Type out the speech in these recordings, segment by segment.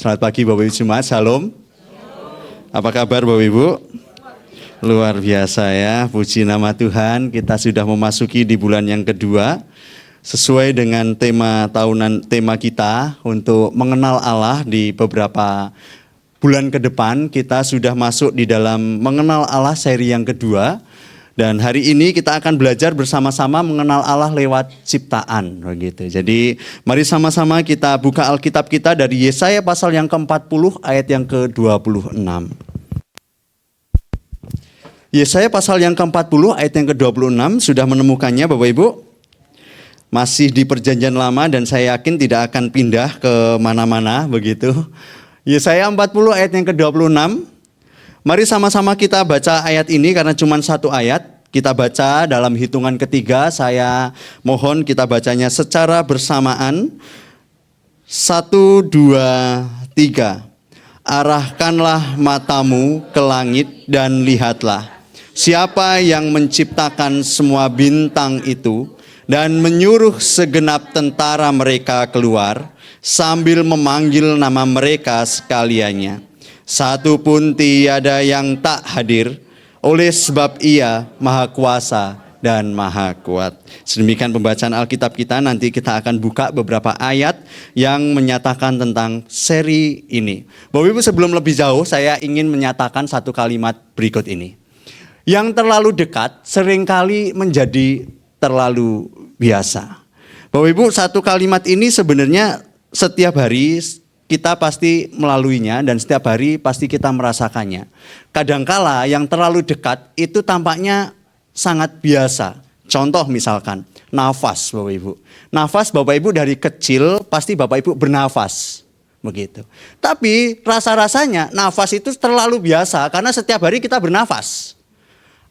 Selamat pagi Bapak Ibu Jemaat, Shalom. Apa kabar Bapak Ibu? Luar biasa ya, puji nama Tuhan. Kita sudah memasuki di bulan yang kedua. Sesuai dengan tema kita untuk mengenal Allah di beberapa bulan ke depan, kita sudah masuk di dalam mengenal Allah seri yang kedua. Dan hari ini kita akan belajar bersama-sama mengenal Allah lewat ciptaan, begitu. Jadi mari sama-sama kita buka Alkitab kita dari Yesaya pasal yang ke-40 ayat yang ke-26. Yesaya pasal yang ke-40 ayat yang ke-26, sudah menemukannya Bapak Ibu? Masih di perjanjian lama dan saya yakin tidak akan pindah ke mana-mana, begitu. Yesaya 40 ayat yang ke-26. Mari sama-sama kita baca ayat ini karena cuma satu ayat. Kita baca dalam hitungan ketiga. Saya mohon kita bacanya secara bersamaan. 1, 2, 3. Arahkanlah matamu ke langit dan lihatlah. Siapa yang menciptakan semua bintang itu dan menyuruh segenap tentara mereka keluar sambil memanggil nama mereka sekaliannya. Satu pun tiada yang tak hadir, oleh sebab Ia Maha Kuasa dan Maha Kuat. Sedemikian pembacaan Alkitab kita. Nanti kita akan buka beberapa ayat yang menyatakan tentang seri ini. Bapak Ibu, sebelum lebih jauh, saya ingin menyatakan satu kalimat berikut ini. Yang terlalu dekat seringkali menjadi terlalu biasa. Bapak Ibu, satu kalimat ini sebenarnya setiap hari kita pasti melaluinya dan setiap hari pasti kita merasakannya. Kadangkala yang terlalu dekat itu tampaknya sangat biasa. Contoh misalkan nafas Bapak Ibu. Nafas Bapak Ibu dari kecil pasti Bapak Ibu bernafas. Begitu. Tapi rasa-rasanya nafas itu terlalu biasa karena setiap hari kita bernafas.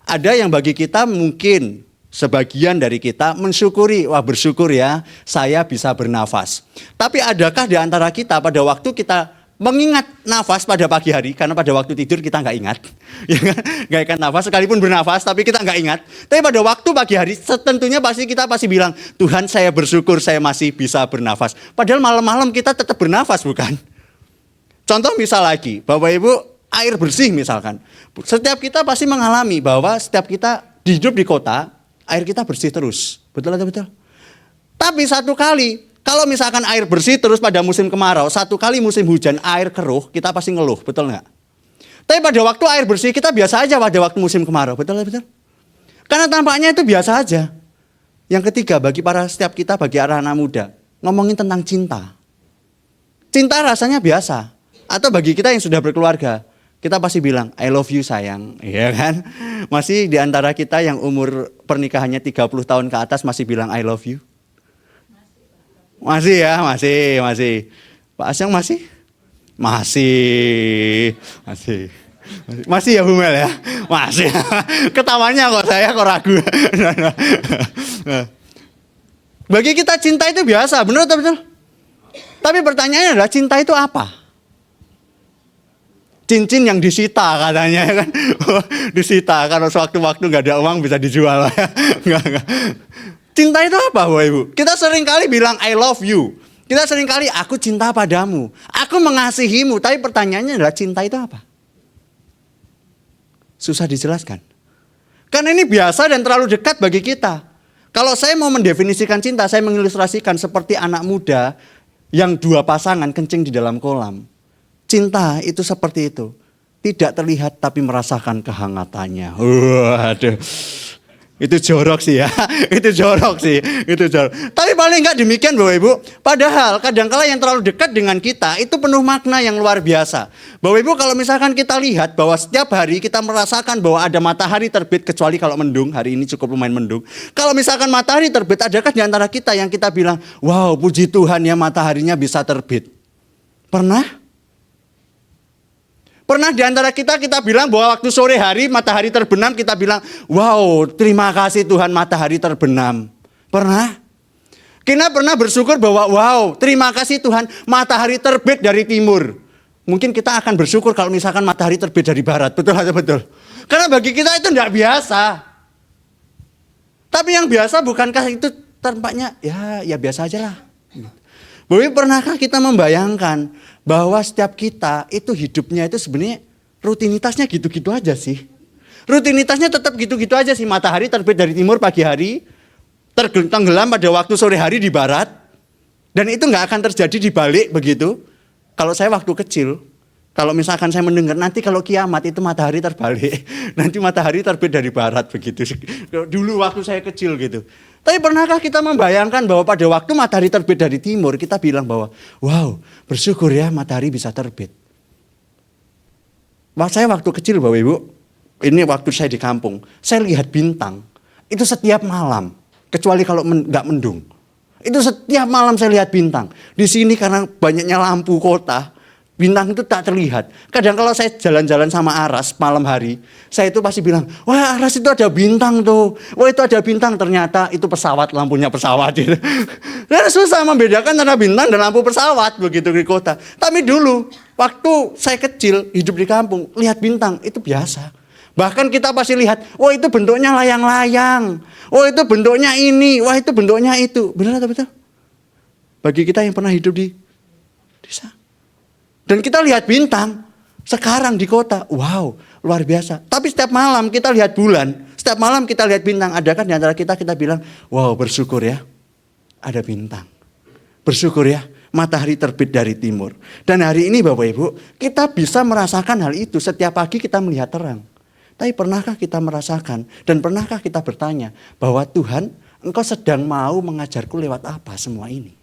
Ada yang bagi kita mungkin sebagian dari kita mensyukuri, wah bersyukur ya saya bisa bernafas. Tapi adakah di antara kita pada waktu kita mengingat nafas pada pagi hari, karena pada waktu tidur kita nggak ingat, ya kan? Nggak ingat nafas sekalipun bernafas, tapi kita nggak ingat. Tapi pada waktu pagi hari tentunya kita pasti bilang, Tuhan saya bersyukur saya masih bisa bernafas. Padahal malam-malam kita tetap bernafas bukan? Contoh misal lagi, Bapak Ibu air bersih misalkan. Setiap kita pasti mengalami bahwa setiap kita hidup di kota, air kita bersih terus, betul atau betul? Tapi satu kali, kalau misalkan air bersih terus pada musim kemarau, satu kali musim hujan air keruh, kita pasti ngeluh, betul nggak? Tapi pada waktu air bersih kita biasa aja pada waktu musim kemarau, betul atau betul? Karena tampaknya itu biasa aja. Yang ketiga, bagi setiap kita, bagi anak-anak muda, ngomongin tentang cinta. Cinta rasanya biasa. Atau bagi kita yang sudah berkeluarga, kita pasti bilang, I love you sayang, ya kan? Masih di antara kita yang umur pernikahannya 30 tahun ke atas masih bilang I love you? Masih ya, masih. Pak Asyang masih? Masih ya Bu Mel ya? Masih. Ketawanya kok saya kok ragu. Bagi kita cinta itu biasa, benar atau betul? Tapi pertanyaannya adalah cinta itu apa? Cincin yang disita katanya kan. Disita karena sewaktu-waktu nggak ada uang bisa dijual. Enggak. Cinta itu apa Bapak Ibu? Kita sering kali bilang I love you. Kita sering kali aku cinta padamu. Aku mengasihimu. Tapi pertanyaannya adalah cinta itu apa? Susah dijelaskan. Karena ini biasa dan terlalu dekat bagi kita. Kalau saya mau mendefinisikan cinta, saya mengilustrasikan seperti anak muda yang dua pasangan kencing di dalam kolam. Cinta itu seperti itu. Tidak terlihat tapi merasakan kehangatannya. Waduh. Itu jorok sih ya. Itu jorok. Tapi paling enggak demikian Bapak Ibu. Padahal kadangkala yang terlalu dekat dengan kita itu penuh makna yang luar biasa. Bapak Ibu, kalau misalkan kita lihat bahwa setiap hari kita merasakan bahwa ada matahari terbit, kecuali kalau mendung. Hari ini cukup lumayan mendung. Kalau misalkan matahari terbit, adakah di antara kita yang kita bilang, wow puji Tuhan ya mataharinya bisa terbit? Pernah? Pernah di antara kita bilang bahwa waktu sore hari matahari terbenam, kita bilang, wow terima kasih Tuhan matahari terbenam. Pernah? Kita pernah bersyukur bahwa wow terima kasih Tuhan matahari terbit dari timur. Mungkin kita akan bersyukur kalau misalkan matahari terbit dari barat. Betul atau betul? Karena bagi kita itu tidak biasa. Tapi yang biasa bukankah itu tampaknya ya biasa aja lah. Bapak Ibu, pernahkah kita membayangkan bahwa setiap kita itu hidupnya itu sebenarnya rutinitasnya gitu-gitu aja sih. Rutinitasnya tetap gitu-gitu aja sih. Matahari terbit dari timur pagi hari, tenggelam pada waktu sore hari di barat. Dan itu nggak akan terjadi di balik begitu. Kalau saya waktu kecil, kalau misalkan saya mendengar nanti kalau kiamat itu matahari terbalik. Nanti matahari terbit dari barat begitu. Dulu waktu saya kecil gitu. Tapi pernahkah kita membayangkan bahwa pada waktu matahari terbit dari timur, kita bilang bahwa, wow, bersyukur ya matahari bisa terbit. Saya waktu kecil Bapak Ibu, ini waktu saya di kampung, saya lihat bintang, itu setiap malam, kecuali kalau nggak mendung. Itu setiap malam saya lihat bintang. Di sini karena banyaknya lampu kota, bintang itu tak terlihat. Kadang kalau saya jalan-jalan sama Aras malam hari, saya itu pasti bilang, wah Aras itu ada bintang tuh. Wah itu ada bintang, ternyata itu pesawat, lampunya pesawat. Gitu. Dan susah membedakan antara bintang dan lampu pesawat begitu di kota. Tapi dulu, waktu saya kecil, hidup di kampung, lihat bintang itu biasa. Bahkan kita pasti lihat, wah itu bentuknya layang-layang. Wah itu bentuknya ini, wah itu bentuknya itu. Benar atau betul? Bagi kita yang pernah hidup di desa. Dan kita lihat bintang, sekarang di kota, wow, luar biasa. Tapi setiap malam kita lihat bulan, setiap malam kita lihat bintang. Adakah di antara kita bilang, wow bersyukur ya, ada bintang. Bersyukur ya, matahari terbit dari timur. Dan hari ini Bapak Ibu, kita bisa merasakan hal itu. Setiap pagi kita melihat terang. Tapi pernahkah kita merasakan, dan pernahkah kita bertanya, bahwa Tuhan, Engkau sedang mau mengajarku lewat apa semua ini?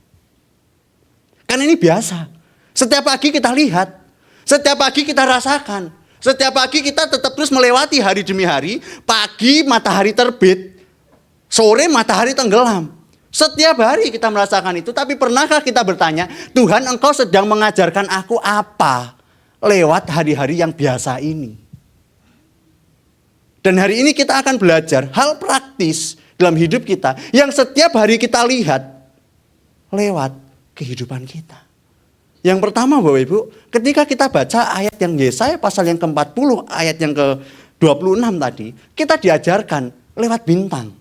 Kan ini biasa. Setiap pagi kita lihat, setiap pagi kita rasakan, setiap pagi kita tetap terus melewati hari demi hari. Pagi matahari terbit, sore matahari tenggelam. Setiap hari kita merasakan itu. Tapi pernahkah kita bertanya, Tuhan Engkau sedang mengajarkan aku apa lewat hari-hari yang biasa ini? Dan hari ini kita akan belajar hal praktis dalam hidup kita yang setiap hari kita lihat lewat kehidupan kita. Yang pertama Bapak Ibu, ketika kita baca ayat yang Yesaya pasal yang ke-40, ayat yang ke-26 tadi, kita diajarkan lewat bintang.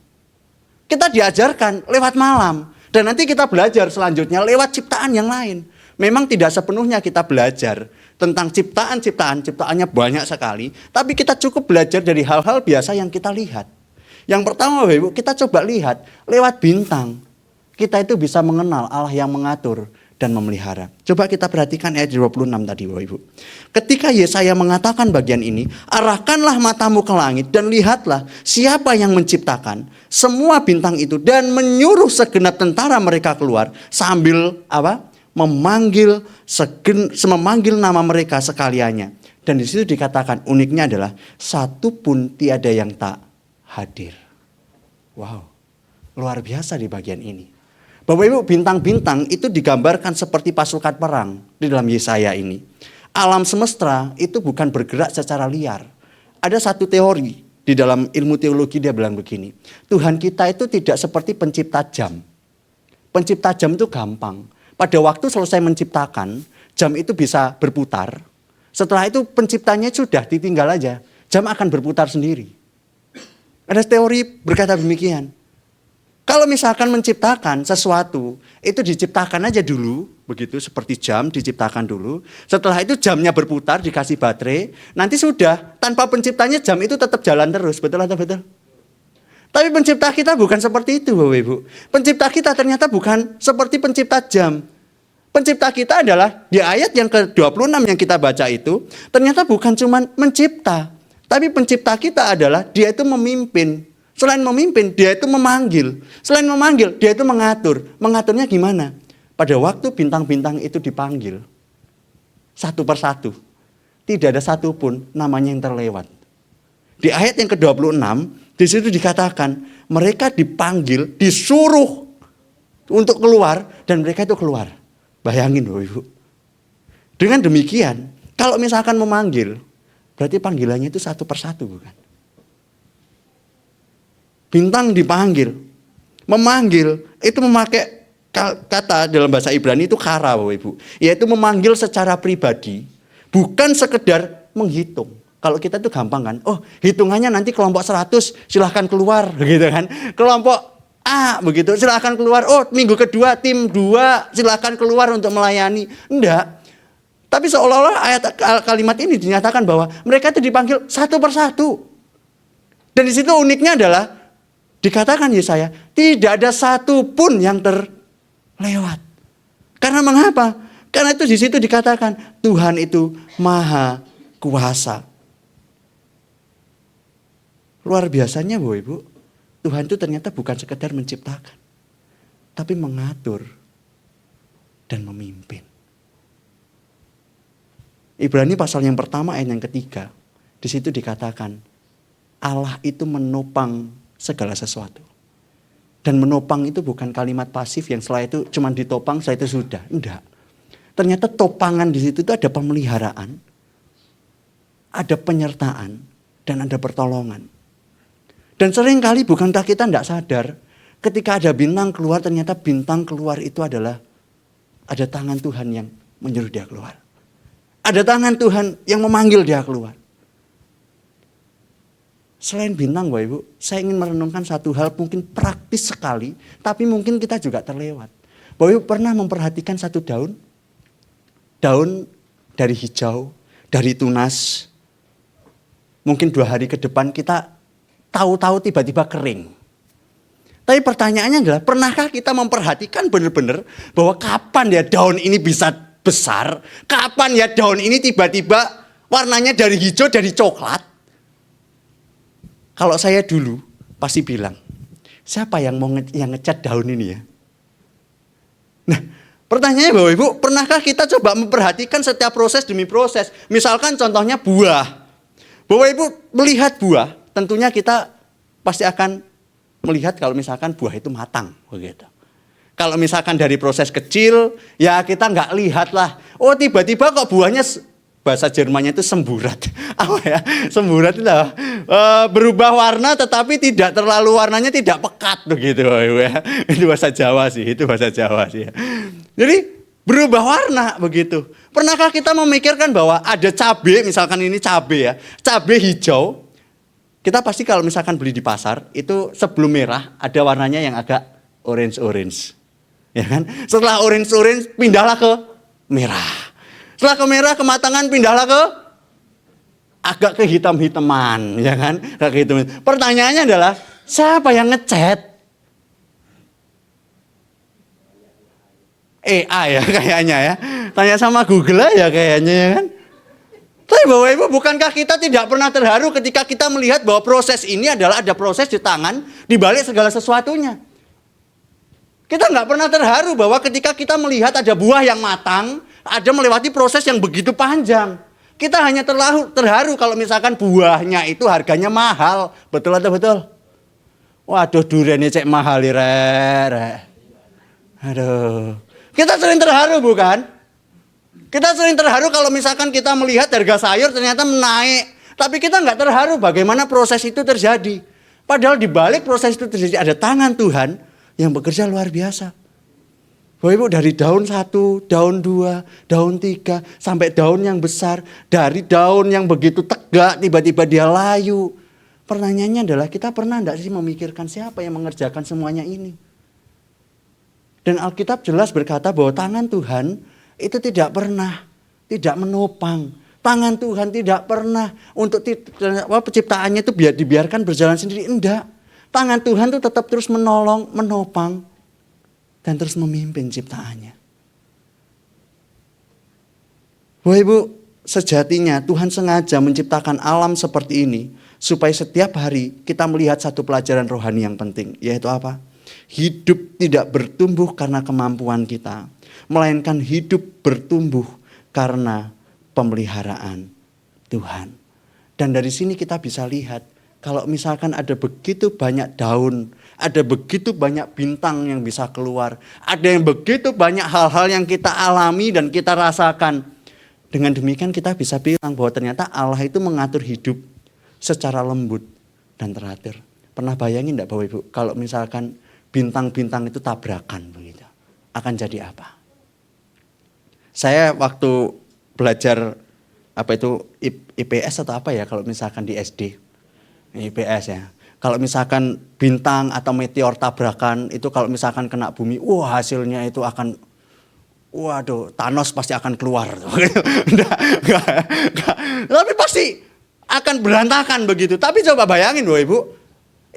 Kita diajarkan lewat malam. Dan nanti kita belajar selanjutnya lewat ciptaan yang lain. Memang tidak sepenuhnya kita belajar tentang ciptaannya banyak sekali. Tapi kita cukup belajar dari hal-hal biasa yang kita lihat. Yang pertama Bapak Ibu, kita coba lihat lewat bintang. Kita itu bisa mengenal Allah yang mengatur dan memelihara. Coba kita perhatikan ayat 26 tadi Bapak Ibu. Ketika Yesaya mengatakan bagian ini, arahkanlah matamu ke langit dan lihatlah siapa yang menciptakan semua bintang itu dan menyuruh segenap tentara mereka keluar sambil memanggil nama mereka sekaliannya. Dan di situ dikatakan uniknya adalah satu pun tiada yang tak hadir. Wow, luar biasa di bagian ini. Bapak Ibu, bintang-bintang itu digambarkan seperti pasukan perang di dalam Yesaya ini. Alam semesta itu bukan bergerak secara liar. Ada satu teori di dalam ilmu teologi, dia bilang begini. Tuhan kita itu tidak seperti pencipta jam. Pencipta jam itu gampang. Pada waktu selesai menciptakan, jam itu bisa berputar. Setelah itu penciptanya sudah ditinggal aja. Jam akan berputar sendiri. Ada teori berkata demikian. Kalau misalkan menciptakan sesuatu, itu diciptakan aja dulu, begitu seperti jam diciptakan dulu. Setelah itu jamnya berputar, dikasih baterai, nanti sudah tanpa penciptanya jam itu tetap jalan terus, betul atau betul? Tapi pencipta kita bukan seperti itu Bapak Ibu. Pencipta kita ternyata bukan seperti pencipta jam. Pencipta kita adalah di ayat yang ke-26 yang kita baca itu, ternyata bukan cuma mencipta, tapi pencipta kita adalah dia itu memimpin. Selain memimpin, dia itu memanggil. Selain memanggil, dia itu mengatur. Mengaturnya gimana? Pada waktu bintang-bintang itu dipanggil, satu persatu, tidak ada satupun namanya yang terlewat. Di ayat yang ke-26, di situ dikatakan, mereka dipanggil, disuruh untuk keluar, dan mereka itu keluar. Bayangin Bapak Ibu. Dengan demikian, kalau misalkan memanggil, berarti panggilannya itu satu persatu bukan? Bintang dipanggil, memanggil, itu memakai kata dalam bahasa Ibrani itu kara Bapak Ibu. Yaitu memanggil secara pribadi, bukan sekedar menghitung. Kalau kita itu gampang kan, oh hitungannya nanti kelompok 100 silahkan keluar gitu kan. Kelompok A begitu, silakan keluar. Oh, minggu kedua tim 2 silakan keluar untuk melayani. Enggak. Tapi seolah-olah kalimat ini dinyatakan bahwa mereka itu dipanggil satu persatu. Dan di situ uniknya adalah dikatakan Yesaya, tidak ada satu pun yang terlewat. Karena mengapa? Karena itu di situ dikatakan Tuhan itu maha kuasa. Luar biasanya Bapak Ibu, Tuhan itu ternyata bukan sekedar menciptakan, tapi mengatur dan memimpin. Ibrani pasal yang pertama ayat yang ketiga, di situ dikatakan Allah itu menopang segala sesuatu. Dan menopang itu bukan kalimat pasif yang setelah itu cuma ditopang, setelah itu sudah. Enggak. Ternyata topangan di situ itu ada pemeliharaan, ada penyertaan, dan ada pertolongan. Dan seringkali bukankah kita tidak sadar ketika ada bintang keluar, ternyata bintang keluar itu adalah ada tangan Tuhan yang menyuruh dia keluar. Ada tangan Tuhan yang memanggil dia keluar. Selain bintang Bapak Ibu, saya ingin merenungkan satu hal mungkin praktis sekali, tapi mungkin kita juga terlewat. Bapak Ibu pernah memperhatikan satu daun? Daun dari hijau, dari tunas. Mungkin 2 hari ke depan kita tahu-tahu tiba-tiba kering. Tapi pertanyaannya adalah, pernahkah kita memperhatikan benar-benar bahwa kapan ya daun ini bisa besar? Kapan ya daun ini tiba-tiba warnanya dari hijau, dari coklat? Kalau saya dulu pasti bilang, siapa yang mau yang ngecat daun ini ya? Nah, pertanyaannya Bapak Ibu, pernahkah kita coba memperhatikan setiap proses demi proses? Misalkan contohnya buah. Bapak Ibu melihat buah, tentunya kita pasti akan melihat kalau misalkan buah itu matang, begitu. Kalau misalkan dari proses kecil, ya kita nggak lihat lah. Oh tiba-tiba kok buahnya, bahasa Jermannya itu semburat. Apa ya? Semburat itu berubah warna, tetapi tidak terlalu warnanya tidak pekat, begitu. Ya. Itu bahasa Jawa sih, Ya. Jadi berubah warna begitu. Pernahkah kita memikirkan bahwa ada cabai, misalkan ini cabai ya, cabai hijau. Kita pasti kalau misalkan beli di pasar, itu sebelum merah ada warnanya yang agak orange. Ya kan? Setelah orange pindahlah ke merah. Setelah ke merah, kematangan pindahlah ke agak ke hitam-hitaman, ya kan? Pertanyaannya adalah, siapa yang ngecat? AI ya kayaknya ya. Tanya sama Google ya kayaknya ya kan. Tapi Bapak Ibu, bukankah kita tidak pernah terharu ketika kita melihat bahwa proses ini adalah ada proses di tangan di balik segala sesuatunya. Kita nggak pernah terharu bahwa ketika kita melihat ada buah yang matang, ada melewati proses yang begitu panjang. Kita hanya terharu kalau misalkan buahnya itu harganya mahal. Betul atau betul? Waduh, duriannya cek mahal re. Aduh. Kita sering terharu bukan? Kita sering terharu kalau misalkan kita melihat harga sayur ternyata menaik. Tapi kita nggak terharu bagaimana proses itu terjadi. Padahal di balik proses itu terjadi ada tangan Tuhan yang bekerja luar biasa. Bapak Ibu, dari daun 1, daun 2, daun 3, sampai daun yang besar. Dari daun yang begitu tegak tiba-tiba dia layu. Pertanyaannya adalah, kita pernah enggak sih memikirkan siapa yang mengerjakan semuanya ini? Dan Alkitab jelas berkata bahwa tangan Tuhan itu tidak pernah tidak menopang. Tangan Tuhan tidak pernah untuk penciptaannya itu dibiarkan berjalan sendiri. Enggak. Tangan Tuhan itu tetap terus menolong, menopang, dan terus memimpin ciptaannya. Bapak Ibu, sejatinya Tuhan sengaja menciptakan alam seperti ini supaya setiap hari kita melihat satu pelajaran rohani yang penting. Yaitu apa? Hidup tidak bertumbuh karena kemampuan kita, melainkan hidup bertumbuh karena pemeliharaan Tuhan. Dan dari sini kita bisa lihat, kalau misalkan ada begitu banyak daun, ada begitu banyak bintang yang bisa keluar, ada yang begitu banyak hal-hal yang kita alami dan kita rasakan. Dengan demikian kita bisa bilang bahwa ternyata Allah itu mengatur hidup secara lembut dan teratur. Pernah bayangin enggak Bapak Ibu, kalau misalkan bintang-bintang itu tabrakan begitu, akan jadi apa? Saya waktu belajar IPS atau apa ya kalau misalkan di SD. IPS ya. Kalau misalkan bintang atau meteor tabrakan itu kalau misalkan kena bumi, wah hasilnya itu akan, waduh, Thanos pasti akan keluar. Enggak. Tapi pasti akan berantakan begitu. Tapi coba bayangin Bapak Ibu,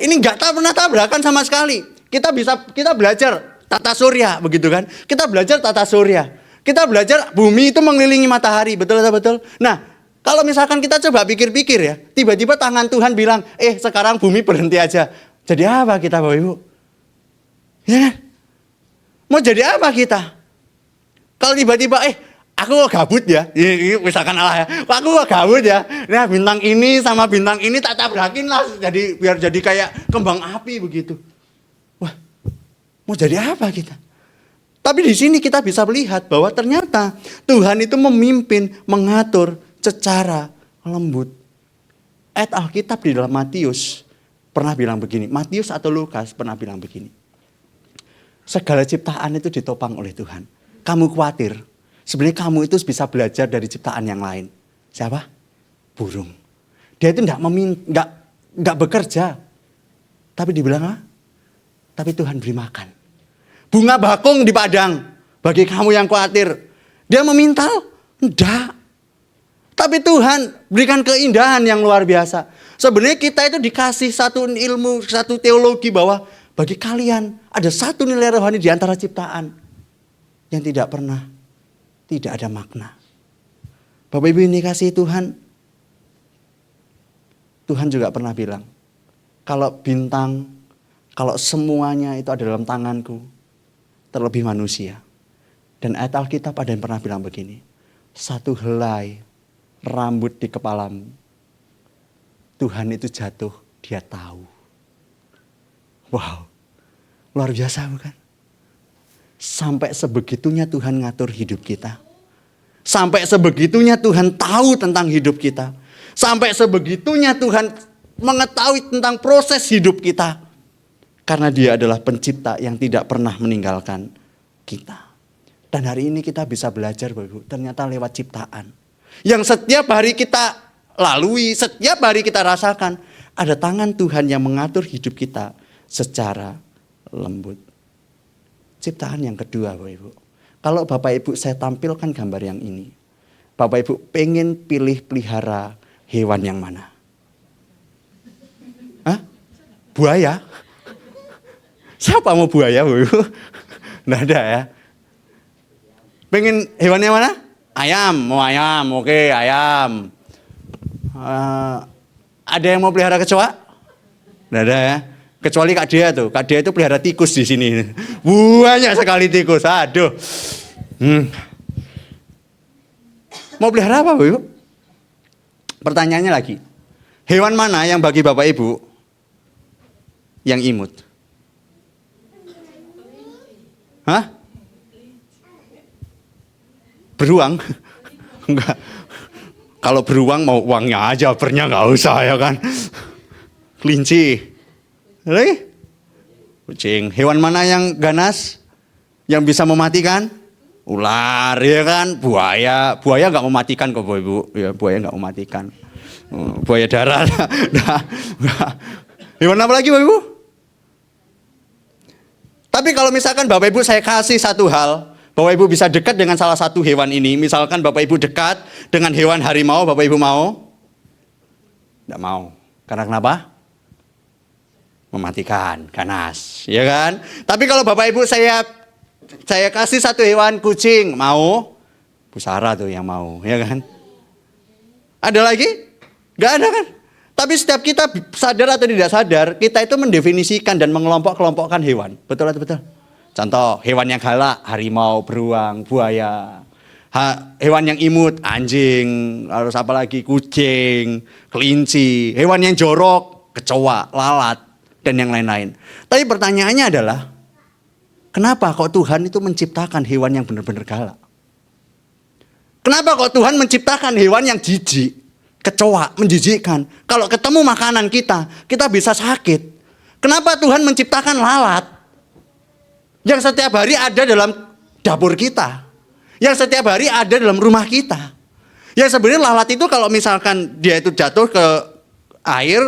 ini enggak pernah tabrakan sama sekali. Kita belajar tata surya begitu kan. Kita belajar tata surya. Kita belajar bumi itu mengelilingi matahari, betul atau betul? Nah, kalau misalkan kita coba pikir-pikir ya, tiba-tiba tangan Tuhan bilang, sekarang bumi berhenti aja. Jadi apa kita Bapak Ibu? Ya kan? Mau jadi apa kita? Kalau tiba-tiba, aku gabut ya, misalkan Allah ya, aku gabut ya. Nah bintang ini sama bintang ini tak tabrakin lah, biar jadi kayak kembang api begitu. Wah, mau jadi apa kita? Tapi di sini kita bisa melihat bahwa ternyata Tuhan itu memimpin, mengatur secara lembut. Ayat Alkitab di dalam Matius pernah bilang begini, Matius atau Lukas pernah bilang begini. Segala ciptaan itu ditopang oleh Tuhan. Kamu khawatir, sebenarnya kamu itu bisa belajar dari ciptaan yang lain. Siapa? Burung. Dia itu enggak bekerja. Tapi dibilang apa? Tapi Tuhan beri makan. Bunga bakung di padang. Bagi kamu yang khawatir. Dia memintal? Enggak. Tapi Tuhan berikan keindahan yang luar biasa. Sebenarnya kita itu dikasih satu ilmu, satu teologi bahwa bagi kalian ada satu nilai rohani di antara ciptaan yang tidak ada makna. Bapak Ibu ini kasih Tuhan. Tuhan juga pernah bilang, kalau bintang, kalau semuanya itu ada dalam tanganku, terlebih manusia. Dan ayat Alkitab ada yang pernah bilang begini, satu helai rambut di kepalamu, Tuhan itu jatuh, dia tahu. Wow, luar biasa bukan? Sampai sebegitunya Tuhan ngatur hidup kita. Sampai sebegitunya Tuhan tahu tentang hidup kita. Sampai sebegitunya Tuhan mengetahui tentang proses hidup kita. Karena Dia adalah pencipta yang tidak pernah meninggalkan kita. Dan hari ini kita bisa belajar Bapak Ibu, ternyata lewat ciptaan. Yang setiap hari kita lalui, setiap hari kita rasakan. Ada tangan Tuhan yang mengatur hidup kita secara lembut. Ciptaan yang kedua Bapak Ibu. Kalau Bapak Ibu saya tampilkan gambar yang ini. Bapak Ibu pengen pilih pelihara hewan yang mana? Hah? Buaya? Siapa mau buaya Bapak Ibu? Nggak ada ya. Pengen hewannya mana? Ayam, mau ayam, oke ayam. Ada yang mau pelihara kecoa? Nggak ada ya. Kecuali Kak Dea tuh. Kak Dea itu pelihara tikus di sini. Banyak sekali tikus. Aduh. Mau pelihara apa, Bu? Pertanyaannya lagi. Hewan mana yang bagi Bapak Ibu yang imut? Hah? Beruang? Enggak. Kalau beruang mau uangnya aja, pernya nggak usah ya kan. Kelinci. Lagi? Kucing. Hewan mana yang ganas? Yang bisa mematikan? Ular, ya kan? Buaya. Buaya nggak mematikan kok, Ibu. Ya, buaya nggak mematikan. Buaya darat. Hewan apa lagi, Ibu? Tapi kalau misalkan Bapak Ibu saya kasih satu hal, Bapak Ibu bisa dekat dengan salah satu hewan ini. Misalkan Bapak Ibu dekat dengan hewan harimau, Bapak Ibu mau? Tidak mau. Karena kenapa? Mematikan, ganas, ya kan? Tapi kalau Bapak Ibu saya kasih satu hewan kucing, mau? Bu Sarah tuh yang mau, ya kan? Ada lagi? Gak ada kan? Tapi setiap kita sadar atau tidak sadar, kita itu mendefinisikan dan mengelompok-kelompokkan hewan. Betul atau betul? Contoh, hewan yang galak, harimau, beruang, buaya. Hewan yang imut, anjing, harus apa lagi? Kucing, kelinci. Hewan yang jorok, kecoa, lalat. Dan yang lain-lain. Tapi pertanyaannya adalah, kenapa kok Tuhan itu menciptakan hewan yang benar-benar galak? Kenapa kok Tuhan menciptakan hewan yang jijik, kecoa, menjijikkan? Kalau ketemu makanan kita bisa sakit. Kenapa Tuhan menciptakan lalat yang setiap hari ada dalam dapur kita, yang setiap hari ada dalam rumah kita? Yang sebenarnya lalat itu kalau misalkan dia itu jatuh ke air,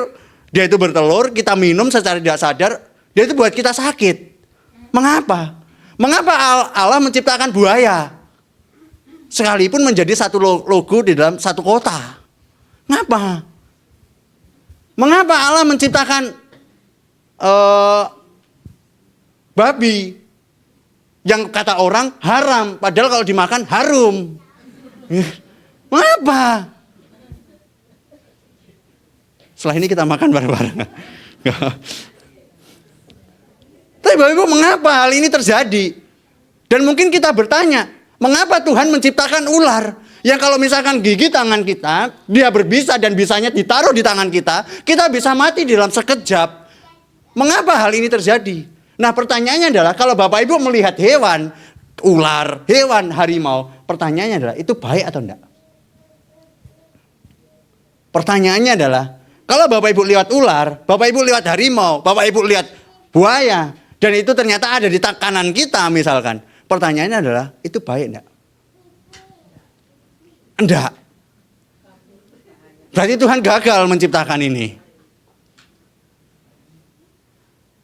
Dia itu bertelur, kita minum secara tidak sadar, dia itu buat kita sakit. Mengapa? Mengapa Allah menciptakan buaya? Sekalipun menjadi satu logo di dalam satu kota. Mengapa? Mengapa Allah menciptakan babi yang kata orang haram, padahal kalau dimakan harum? Mengapa? Setelah ini kita makan bareng-bareng. Tapi Bapak Ibu, mengapa hal ini terjadi? Dan mungkin kita bertanya, mengapa Tuhan menciptakan ular? Yang kalau misalkan gigi tangan kita, dia berbisa dan bisanya ditaruh di tangan kita bisa mati dalam sekejap. Mengapa hal ini terjadi? Nah, pertanyaannya adalah, kalau Bapak Ibu melihat hewan, ular, hewan, harimau, pertanyaannya adalah, itu baik atau enggak? Pertanyaannya adalah, kalau Bapak Ibu lihat ular, Bapak Ibu lihat harimau, Bapak Ibu lihat buaya, dan itu ternyata ada di kanan kita misalkan. Pertanyaannya adalah, itu baik enggak? Enggak. Berarti Tuhan gagal menciptakan ini.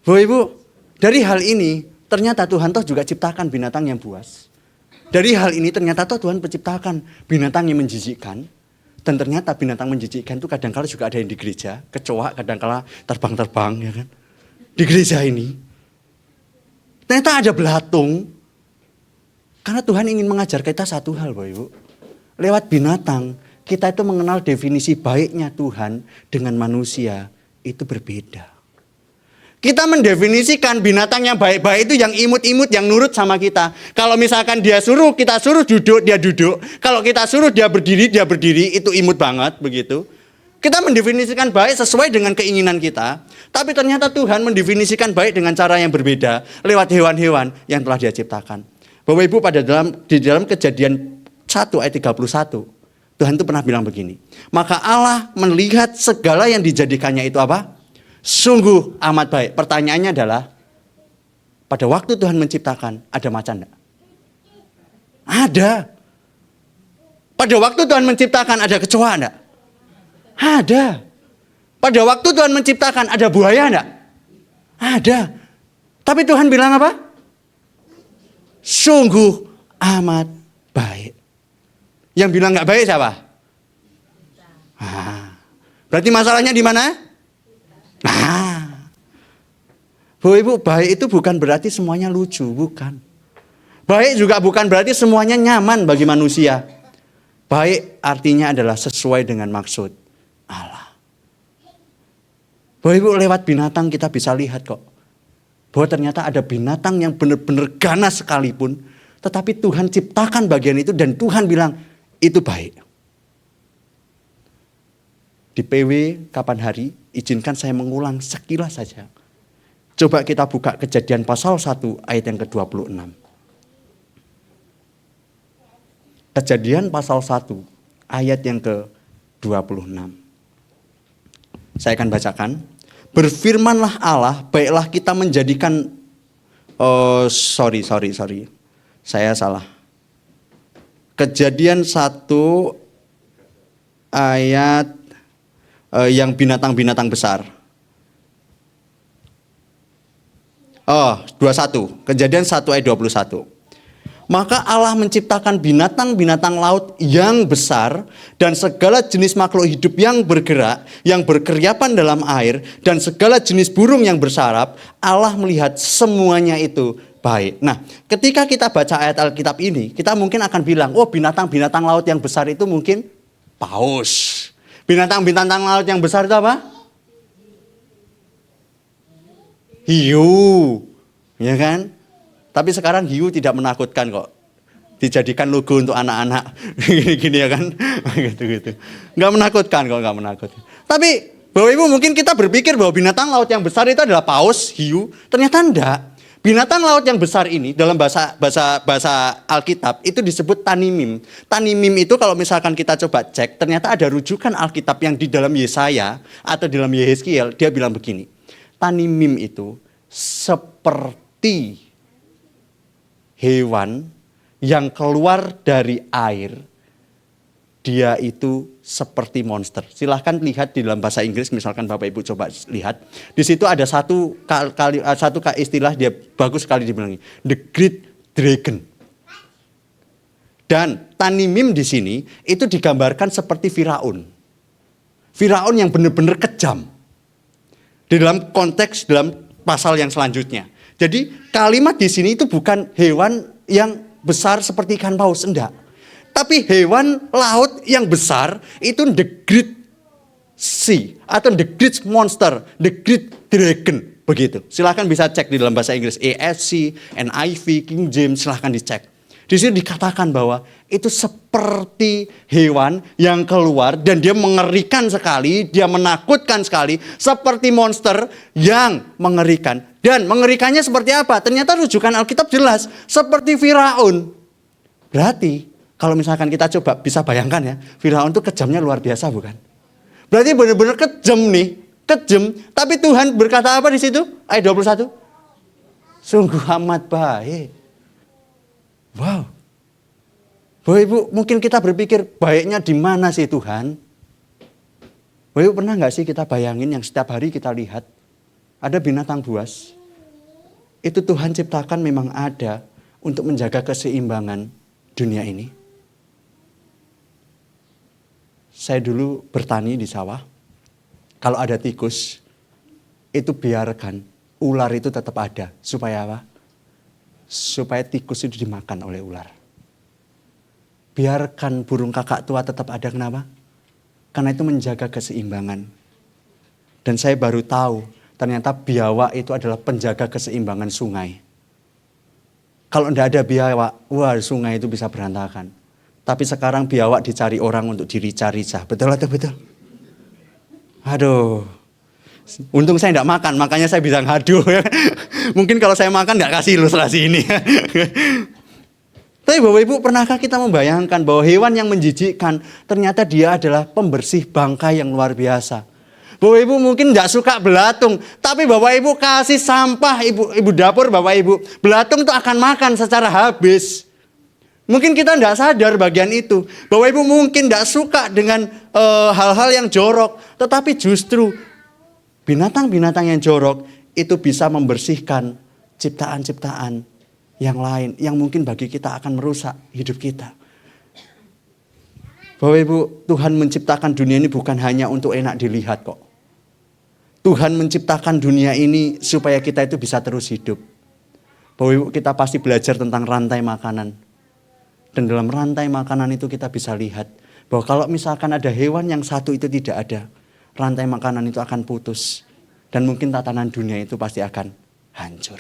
Bapak Ibu, dari hal ini, ternyata Tuhan toh juga ciptakan binatang yang buas. Dari hal ini ternyata toh Tuhan menciptakan binatang yang menjijikkan. Dan ternyata binatang menjijikkan itu kadang-kala juga ada yang di gereja. Kecoa kadang-kala terbang-terbang, ya kan. Di gereja ini. Ternyata ada belatung. Karena Tuhan ingin mengajar kita satu hal, Bapak Ibu. Lewat binatang, kita itu mengenal definisi baiknya Tuhan dengan manusia. Itu berbeda. Kita mendefinisikan binatang yang baik-baik itu yang imut-imut, yang nurut sama kita. Kalau misalkan dia suruh, kita suruh duduk, dia duduk. Kalau kita suruh dia berdiri, itu imut banget begitu. Kita mendefinisikan baik sesuai dengan keinginan kita. Tapi ternyata Tuhan mendefinisikan baik dengan cara yang berbeda. Lewat hewan-hewan yang telah dia ciptakan. Bapak Ibu, di dalam Kejadian 1 ayat 31. Tuhan itu pernah bilang begini. Maka Allah melihat segala yang dijadikannya itu apa? Sungguh amat baik. Pertanyaannya adalah, pada waktu Tuhan menciptakan, ada macan enggak? Ada. Pada waktu Tuhan menciptakan, ada kecoa enggak? Ada. Pada waktu Tuhan menciptakan, ada buaya enggak? Ada. Tapi Tuhan bilang apa? Sungguh amat baik. Yang bilang enggak baik siapa? Berarti masalahnya di mana? Bapak Ibu, baik itu bukan berarti semuanya lucu, bukan. Baik juga bukan berarti semuanya nyaman bagi manusia. Baik artinya adalah sesuai dengan maksud Allah. Bapak Ibu, lewat binatang kita bisa lihat kok, bahwa ternyata ada binatang yang benar-benar ganas sekalipun, tetapi Tuhan ciptakan bagian itu dan Tuhan bilang, itu baik. Di PW kapan hari, izinkan saya mengulang sekilas saja. Coba kita buka Kejadian pasal 1 ayat yang ke-26. Kejadian pasal 1 ayat yang ke-26. Saya akan bacakan. Berfirmanlah Allah, baiklah kita menjadikan... Sorry. Saya salah. Kejadian 1 ayat yang binatang-binatang besar. 21. Kejadian 1 ayat 21. Maka Allah menciptakan binatang-binatang laut yang besar dan segala jenis makhluk hidup yang bergerak, yang berkeriapan dalam air, dan segala jenis burung yang bersarap. Allah melihat semuanya itu baik. Nah, ketika kita baca ayat Alkitab ini, kita mungkin akan bilang, oh binatang-binatang laut yang besar itu mungkin paus. Binatang-binatang laut yang besar itu apa? Hiu, ya kan? Tapi sekarang hiu tidak menakutkan kok. Dijadikan logo untuk anak-anak, gini-gini ya kan? Gitu-gitu. Nggak menakutkan kok, nggak menakutkan. Tapi Bapak Ibu mungkin kita berpikir bahwa binatang laut yang besar itu adalah paus, hiu. Ternyata enggak. Binatang laut yang besar ini dalam bahasa Alkitab itu disebut tanimim. Tanimim itu kalau misalkan kita coba cek, ternyata ada rujukan Alkitab yang di dalam Yesaya atau di dalam Yehezkiel, dia bilang begini. Tanimim itu seperti hewan yang keluar dari air dia itu seperti monster. Silahkan lihat di dalam bahasa Inggris, misalkan Bapak Ibu coba lihat. Di situ ada satu istilah dia bagus sekali dibilang, the great dragon. Dan Tanimim di sini itu digambarkan seperti Firaun. Firaun yang benar-benar kejam. Di dalam konteks dalam pasal yang selanjutnya. Jadi kalimat di sini itu bukan hewan yang besar seperti ikan paus, enggak. Tapi hewan laut yang besar itu the great sea atau the great monster, the great dragon, begitu. Silahkan bisa cek di dalam bahasa Inggris ESV, NIV, King James, silahkan dicek. Di sini dikatakan bahwa itu seperti hewan yang keluar dan dia mengerikan sekali, dia menakutkan sekali, seperti monster yang mengerikan. Dan mengerikannya seperti apa? Ternyata rujukan Alkitab jelas, seperti Firaun. Berarti kalau misalkan kita coba bisa bayangkan ya, Firaun itu kejamnya luar biasa bukan? Berarti benar-benar kejam nih, kejam. Tapi Tuhan berkata apa di situ? Ayat 21. Sungguh amat baik. Wow. Bapak Ibu, mungkin kita berpikir baiknya di mana sih Tuhan? Bapak Ibu pernah nggak sih kita bayangin yang setiap hari kita lihat ada binatang buas? Itu Tuhan ciptakan memang ada untuk menjaga keseimbangan dunia ini. Saya dulu bertani di sawah. Kalau ada tikus, itu biarkan ular itu tetap ada. Supaya apa? Supaya tikus itu dimakan oleh ular. Biarkan burung kakak tua tetap ada, kenapa? Karena itu menjaga keseimbangan. Dan saya baru tahu, ternyata biawak itu adalah penjaga keseimbangan sungai. Kalau tidak ada biawak, wah sungai itu bisa berantakan. Tapi sekarang biawak dicari orang untuk dirica-rica. Betul atau betul? Aduh. Untung saya tidak makan, makanya saya bisa ngadu. Mungkin kalau saya makan nggak kasih ilustrasi ini. Tapi Bapak Ibu, pernahkah kita membayangkan bahwa hewan yang menjijikkan ternyata dia adalah pembersih bangkai yang luar biasa. Bapak Ibu mungkin nggak suka belatung, tapi Bapak Ibu kasih sampah ibu dapur Bapak Ibu, belatung itu akan makan secara habis. Mungkin kita tidak sadar bagian itu. Bapak Ibu mungkin tidak suka dengan hal-hal yang jorok, tetapi justru binatang-binatang yang jorok itu bisa membersihkan ciptaan-ciptaan yang lain yang mungkin bagi kita akan merusak hidup kita. Bapak Ibu, Tuhan menciptakan dunia ini bukan hanya untuk enak dilihat kok. Tuhan menciptakan dunia ini supaya kita itu bisa terus hidup. Bapak Ibu, kita pasti belajar tentang rantai makanan. Dan dalam rantai makanan itu kita bisa lihat bahwa kalau misalkan ada hewan yang satu itu tidak ada, rantai makanan itu akan putus. Dan mungkin tatanan dunia itu pasti akan hancur.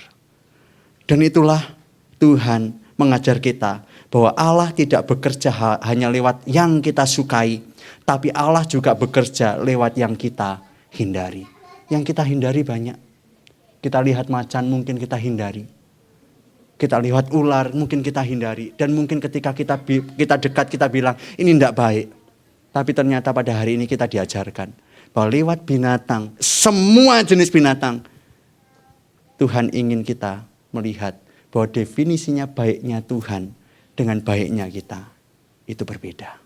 Dan itulah Tuhan mengajar kita bahwa Allah tidak bekerja hanya lewat yang kita sukai. Tapi Allah juga bekerja lewat yang kita hindari. Yang kita hindari banyak. Kita lihat macan mungkin kita hindari. Kita lihat ular mungkin kita hindari. Dan mungkin ketika kita dekat kita bilang ini tidak baik. Tapi ternyata pada hari ini kita diajarkan bahwa lewat binatang, semua jenis binatang, Tuhan ingin kita melihat bahwa definisinya baiknya Tuhan dengan baiknya kita itu berbeda.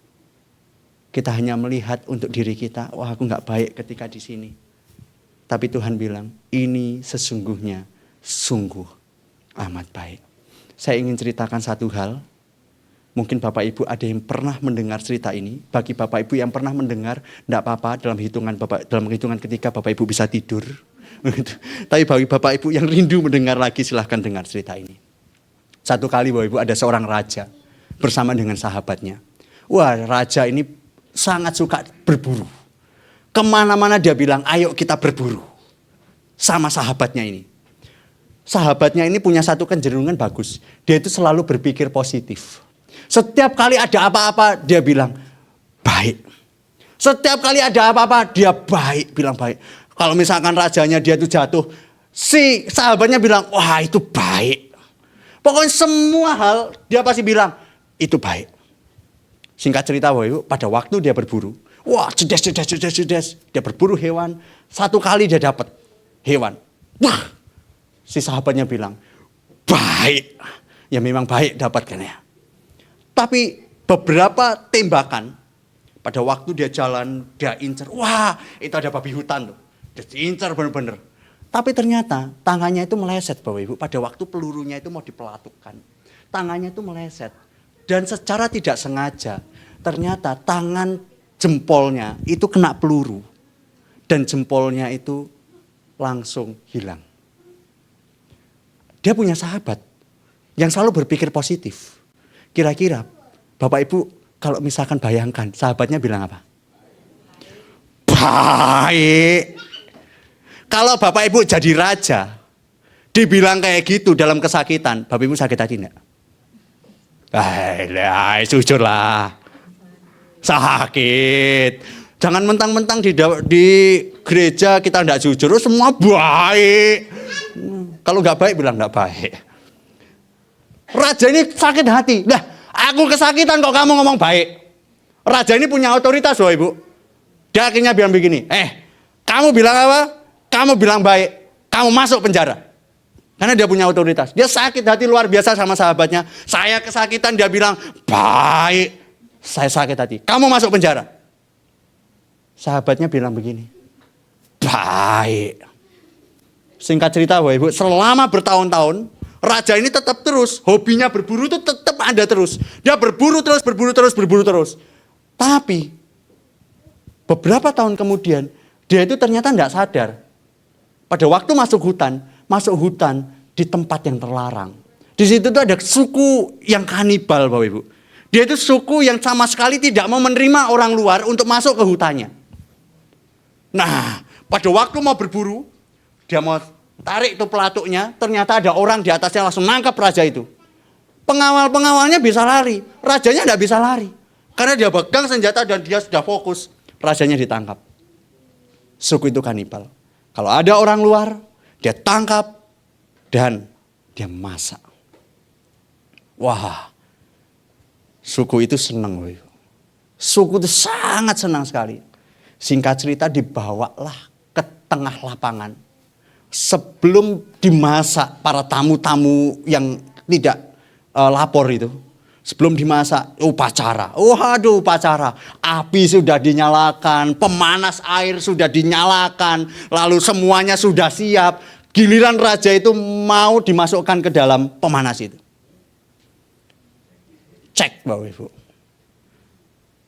Kita hanya melihat untuk diri kita, wah aku nggak baik ketika di sini. Tapi Tuhan bilang, ini sesungguhnya sungguh amat baik. Saya ingin ceritakan satu hal. Mungkin Bapak Ibu ada yang pernah mendengar cerita ini. Bagi Bapak Ibu yang pernah mendengar, tidak apa-apa dalam hitungan ketika Bapak Ibu bisa tidur. Tapi bagi Bapak Ibu yang rindu mendengar lagi, silahkan dengar cerita ini. Satu kali Bapak Ibu ada seorang raja bersama dengan sahabatnya. Wah, raja ini sangat suka berburu. Kemana-mana dia bilang, ayo kita berburu. Sama sahabatnya ini. Sahabatnya ini punya satu kecenderungan bagus. Dia itu selalu berpikir positif. Setiap kali ada apa-apa dia bilang baik. Setiap kali ada apa-apa dia baik, bilang baik. Kalau misalkan rajanya dia itu jatuh, si sahabatnya bilang, wah itu baik. Pokoknya semua hal dia pasti bilang, itu baik. Singkat cerita Bapak Ibu, pada waktu dia berburu, wah cedes. Dia berburu hewan, satu kali dia dapat hewan. Wah, si sahabatnya bilang, baik. Ya memang baik dapatkan ya. Tapi beberapa tembakan Pada waktu dia jalan, dia incer. Wah, itu ada babi hutan tuh. Dia incer bener-bener. Tapi ternyata tangannya itu meleset Bapak Ibu. Pada waktu pelurunya itu mau dipelatukan. Tangannya itu meleset. Dan secara tidak sengaja, ternyata tangan jempolnya itu kena peluru. Dan jempolnya itu langsung hilang. Dia punya sahabat yang selalu berpikir positif. Kira-kira Bapak Ibu kalau misalkan bayangkan sahabatnya bilang apa? Baik. Kalau Bapak Ibu jadi raja, dibilang kayak gitu dalam kesakitan, Bapak Ibu sakit hati enggak? Jujur lah. Sakit. Jangan mentang-mentang di gereja kita enggak jujur, semua baik. Kalau enggak baik bilang enggak baik. Raja ini sakit hati. Lah, aku kesakitan kok kamu ngomong baik. Raja ini punya otoritas loh Ibu. Dia akhirnya bilang begini, kamu bilang apa? Kamu bilang baik, kamu masuk penjara. Karena dia punya otoritas. Dia sakit hati luar biasa sama sahabatnya. Saya kesakitan, dia bilang, baik. Saya sakit hati, kamu masuk penjara. Sahabatnya bilang begini, baik. Singkat cerita Bapak Ibu, selama bertahun-tahun, raja ini tetap terus. Hobinya berburu itu tetap ada terus. Dia berburu terus. Tapi, beberapa tahun kemudian, dia itu ternyata tidak sadar. Pada waktu masuk hutan di tempat yang terlarang. Di situ tuh ada suku yang kanibal Bapak Ibu. Dia itu suku yang sama sekali tidak mau menerima orang luar untuk masuk ke hutannya. Nah, pada waktu mau berburu, dia mau tarik itu pelatuknya, ternyata ada orang di atasnya langsung nangkap raja itu. Pengawal-pengawalnya bisa lari, rajanya tidak bisa lari. Karena dia pegang senjata dan dia sudah fokus, rajanya ditangkap. Suku itu kanibal. Kalau ada orang luar, dia tangkap dan dia masak. Wah, suku itu senang. Suku itu sangat senang sekali. Singkat cerita dibawalah ke tengah lapangan. Sebelum dimasak para tamu-tamu yang tidak lapor itu. Sebelum dimasak, upacara. Waduh, upacara. Api sudah dinyalakan, pemanas air sudah dinyalakan, lalu semuanya sudah siap. Giliran raja itu mau dimasukkan ke dalam pemanas itu. Cek Bapak Ibu.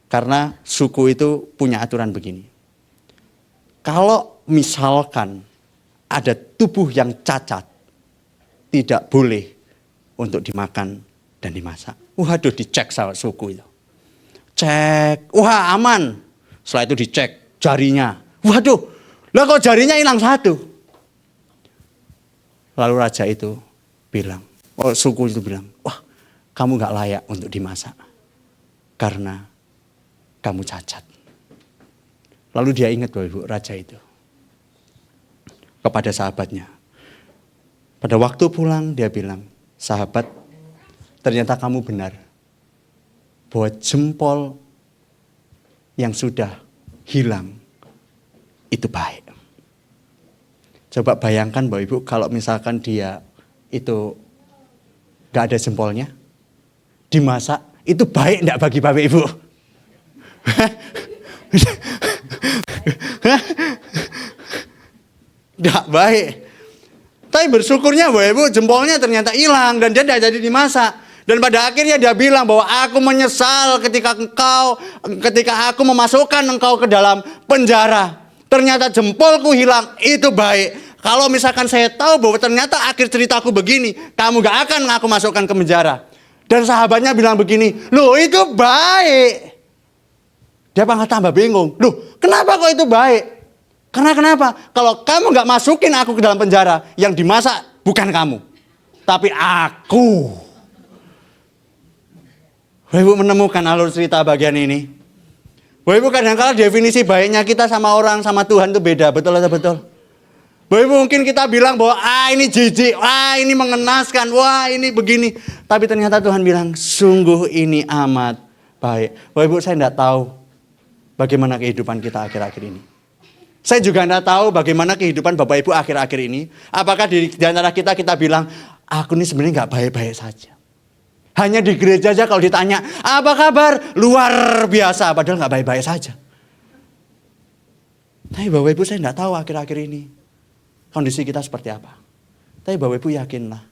Karena suku itu punya aturan begini. Kalau misalkan ada tubuh yang cacat, tidak boleh untuk dimakan dan dimasak. Waduh, dicek sama suku itu. Cek, wah aman. Setelah itu dicek jarinya. Waduh, lah kok jarinya hilang satu. Lalu raja itu bilang, suku itu bilang, wah kamu gak layak untuk dimasak. Karena kamu cacat. Lalu dia ingat Bapak Ibu, raja itu. Kepada sahabatnya. Pada waktu pulang dia bilang, sahabat, ternyata kamu benar. Bahwa jempol yang sudah hilang itu baik. Coba bayangkan Bapak Ibu kalau misalkan dia itu gak ada jempolnya. Dimasak, itu baik enggak bagi Bapak Ibu? Enggak baik. Tapi bersyukurnya Bapak Ibu jempolnya ternyata hilang dan dia tidak jadi dimasak. Dan pada akhirnya dia bilang bahwa aku menyesal ketika aku memasukkan engkau ke dalam penjara. Ternyata jempolku hilang, itu baik. Kalau misalkan saya tahu bahwa ternyata akhir ceritaku begini, kamu gak akan aku masukkan ke penjara. Dan sahabatnya bilang begini, loh itu baik. Dia malah tambah bingung, loh kenapa kok itu baik? Karena kenapa? Kalau kamu gak masukin aku ke dalam penjara, yang dimasak bukan kamu, tapi aku. Bapak Ibu menemukan alur cerita bagian ini. Bapak Ibu kadang-kadang definisi baiknya kita sama orang, sama Tuhan itu beda, betul atau betul? Bapak Ibu mungkin kita bilang bahwa ini jijik, ini mengenaskan, ini begini. Tapi ternyata Tuhan bilang, sungguh ini amat baik. Bapak Ibu saya tidak tahu bagaimana kehidupan kita akhir-akhir ini. Saya juga tidak tahu bagaimana kehidupan Bapak Ibu akhir-akhir ini. Apakah di antara kita bilang, aku ini sebenarnya nggak baik-baik saja. Hanya di gereja aja kalau ditanya, apa kabar? Luar biasa, padahal nggak baik-baik saja. Tapi Bapak Ibu, saya nggak tahu akhir-akhir ini kondisi kita seperti apa. Tapi Bapak Ibu yakinlah,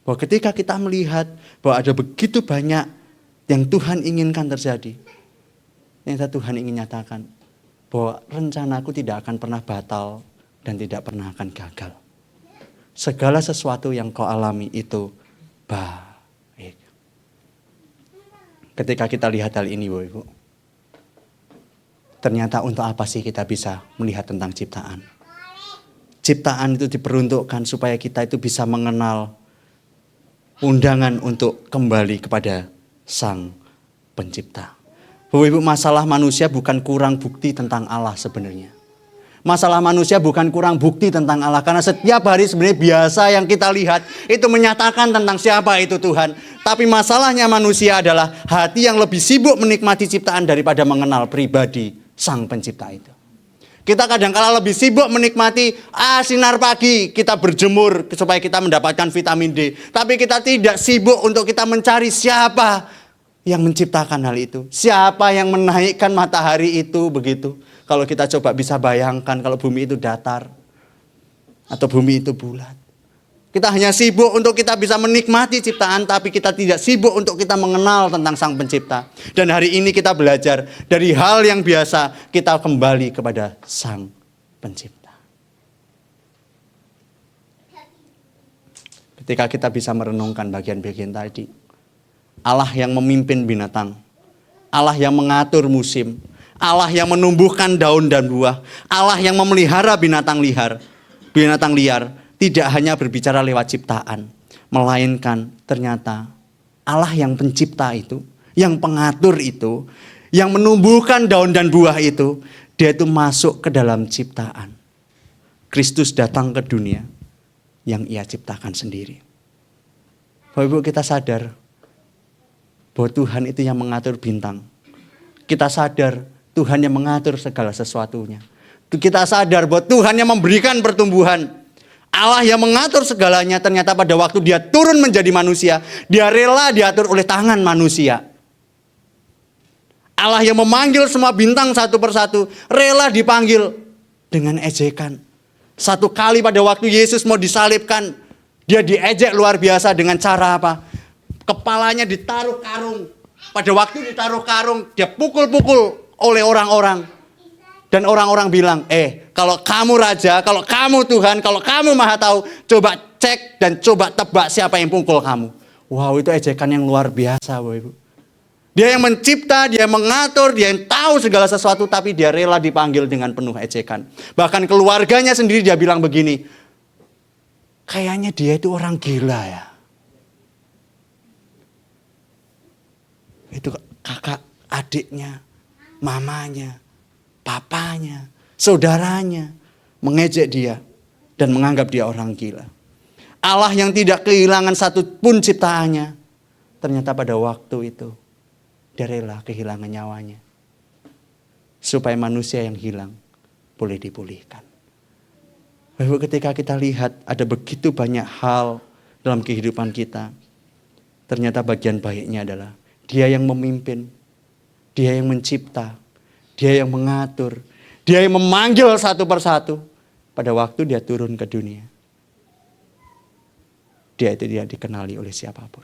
bahwa ketika kita melihat bahwa ada begitu banyak yang Tuhan inginkan terjadi, ternyata Tuhan ingin nyatakan bahwa rencanaku tidak akan pernah batal dan tidak pernah akan gagal. Segala sesuatu yang kau alami itu baik. Ketika kita lihat hal ini, Bapak Ibu, ternyata untuk apa sih kita bisa melihat tentang ciptaan? Ciptaan itu diperuntukkan supaya kita itu bisa mengenal undangan untuk kembali kepada Sang Pencipta. Bapak Ibu, masalah manusia bukan kurang bukti tentang Allah sebenarnya. Masalah manusia bukan kurang bukti tentang Allah. Karena setiap hari sebenarnya biasa yang kita lihat itu menyatakan tentang siapa itu Tuhan. Tapi masalahnya manusia adalah hati yang lebih sibuk menikmati ciptaan daripada mengenal pribadi Sang Pencipta itu. Kita kadang-kala lebih sibuk menikmati sinar pagi, kita berjemur supaya kita mendapatkan vitamin D. Tapi kita tidak sibuk untuk kita mencari siapa yang menciptakan hal itu. Siapa yang menaikkan matahari itu begitu. Kalau kita coba bisa bayangkan kalau bumi itu datar atau bumi itu bulat. Kita hanya sibuk untuk kita bisa menikmati ciptaan, tapi kita tidak sibuk untuk kita mengenal tentang Sang Pencipta. Dan hari ini kita belajar dari hal yang biasa, kita kembali kepada Sang Pencipta. Ketika kita bisa merenungkan bagian-bagian tadi, Allah yang memimpin binatang, Allah yang mengatur musim, Allah yang menumbuhkan daun dan buah, Allah yang memelihara binatang liar, tidak hanya berbicara lewat ciptaan, melainkan ternyata Allah yang pencipta itu, yang pengatur itu, yang menumbuhkan daun dan buah itu, dia itu masuk ke dalam ciptaan. Kristus datang ke dunia yang ia ciptakan sendiri. Bapak Ibu, kita sadar bahwa Tuhan itu yang mengatur bintang. Kita sadar Tuhan yang mengatur segala sesuatunya. Kita sadar bahwa Tuhan yang memberikan pertumbuhan. Allah yang mengatur segalanya, ternyata pada waktu dia turun menjadi manusia, dia rela diatur oleh tangan manusia. Allah yang memanggil semua bintang satu persatu, rela dipanggil dengan ejekan. Satu kali pada waktu Yesus mau disalibkan, dia diejek luar biasa dengan cara apa? Kepalanya ditaruh karung. Pada waktu ditaruh karung, dia pukul-pukul oleh orang-orang. Dan orang-orang bilang, kalau kamu raja, kalau kamu Tuhan, kalau kamu maha tahu, coba cek dan coba tebak siapa yang pukul kamu. Wow, itu ejekan yang luar biasa, Bapak Ibu. Dia yang mencipta, dia yang mengatur, dia yang tahu segala sesuatu, tapi dia rela dipanggil dengan penuh ejekan. Bahkan keluarganya sendiri dia bilang begini, kayaknya dia itu orang gila ya. Itu kakak, adiknya, mamanya, papanya, saudaranya mengejek dia dan menganggap dia orang gila. Allah yang tidak kehilangan satu pun ciptaannya, ternyata pada waktu itu dia rela kehilangan nyawanya supaya manusia yang hilang boleh dipulihkan. Bahwa ketika kita lihat ada begitu banyak hal dalam kehidupan kita, ternyata bagian baiknya adalah dia yang memimpin, dia yang mencipta, dia yang mengatur, dia yang memanggil satu persatu. Pada waktu dia turun ke dunia, dia itu tidak dikenali oleh siapapun.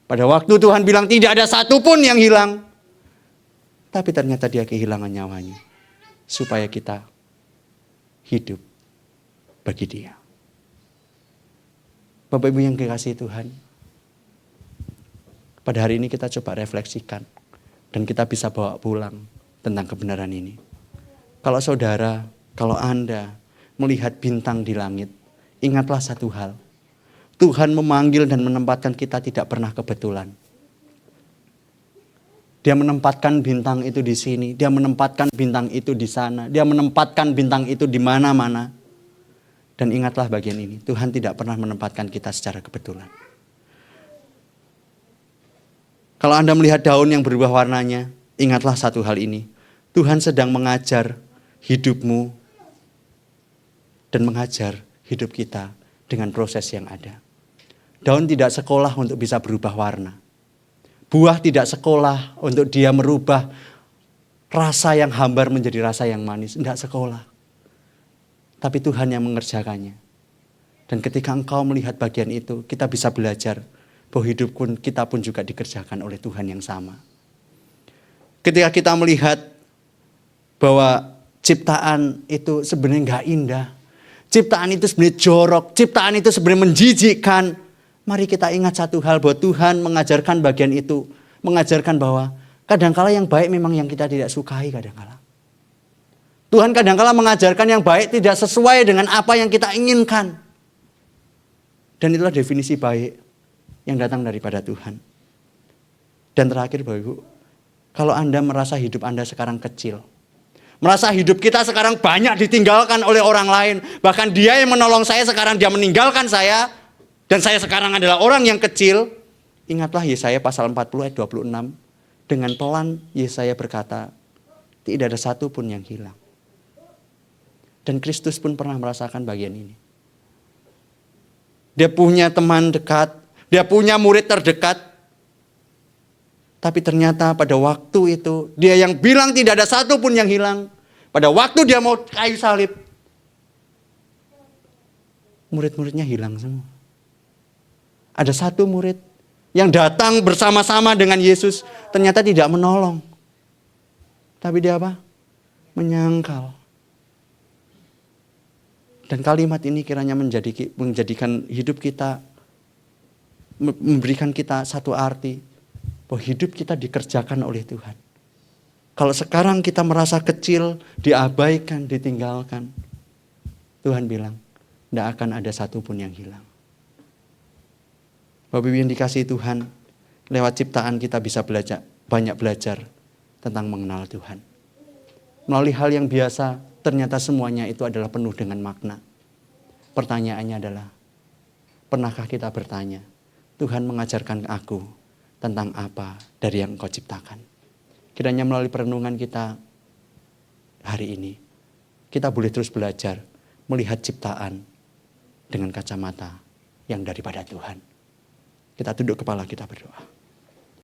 Pada waktu Tuhan bilang tidak ada satupun yang hilang, tapi ternyata dia kehilangan nyawanya supaya kita hidup bagi dia. Bapak Ibu yang dikasihi Tuhan, pada hari ini kita coba refleksikan dan kita bisa bawa pulang tentang kebenaran ini. Kalau saudara, kalau Anda melihat bintang di langit, ingatlah satu hal. Tuhan memanggil dan menempatkan kita tidak pernah kebetulan. Dia menempatkan bintang itu di sini, dia menempatkan bintang itu di sana, dia menempatkan bintang itu di mana-mana. Dan ingatlah bagian ini, Tuhan tidak pernah menempatkan kita secara kebetulan. Kalau Anda melihat daun yang berubah warnanya, ingatlah satu hal ini. Tuhan sedang mengajar hidupmu dan mengajar hidup kita dengan proses yang ada. Daun tidak sekolah untuk bisa berubah warna. Buah tidak sekolah untuk dia merubah rasa yang hambar menjadi rasa yang manis. Tidak sekolah. Tapi Tuhan yang mengerjakannya. Dan ketika engkau melihat bagian itu, kita bisa belajar bahwa hidup kita pun juga dikerjakan oleh Tuhan yang sama. Ketika kita melihat bahwa ciptaan itu sebenarnya nggak indah. Ciptaan itu sebenarnya jorok. Ciptaan itu sebenarnya menjijikkan. Mari kita ingat satu hal bahwa Tuhan mengajarkan bagian itu. Mengajarkan bahwa kadangkala yang baik memang yang kita tidak sukai kadangkala. Tuhan kadangkala mengajarkan yang baik tidak sesuai dengan apa yang kita inginkan. Dan itulah definisi baik yang datang daripada Tuhan. Dan terakhir Bapak Ibu, kalau Anda merasa hidup Anda sekarang kecil, merasa hidup kita sekarang banyak ditinggalkan oleh orang lain, bahkan dia yang menolong saya sekarang dia meninggalkan saya, dan saya sekarang adalah orang yang kecil, ingatlah Yesaya pasal 40 ayat 26, dengan pelan Yesaya berkata, tidak ada satu pun yang hilang. Dan Kristus pun pernah merasakan bagian ini. Dia punya teman dekat, dia punya murid terdekat. Tapi ternyata pada waktu itu, dia yang bilang tidak ada satu pun yang hilang. Pada waktu dia mau kayu salib, murid-muridnya hilang semua. Ada satu murid yang datang bersama-sama dengan Yesus, ternyata tidak menolong. Tapi dia apa? Menyangkal. Dan kalimat ini kiranya menjadikan hidup kita, memberikan kita satu arti, bahwa hidup kita dikerjakan oleh Tuhan. Kalau sekarang kita merasa kecil, diabaikan, ditinggalkan, Tuhan bilang, tidak akan ada satu pun yang hilang. Bapak Ibu yang dikasihi Tuhan, lewat ciptaan kita bisa banyak belajar tentang mengenal Tuhan. Melalui hal yang biasa, ternyata semuanya itu adalah penuh dengan makna. Pertanyaannya adalah, pernahkah kita bertanya, Tuhan mengajarkan aku tentang apa dari yang Engkau ciptakan? Kiranya melalui perenungan kita hari ini, kita boleh terus belajar melihat ciptaan dengan kacamata yang daripada Tuhan. Kita tunduk kepala, kita berdoa.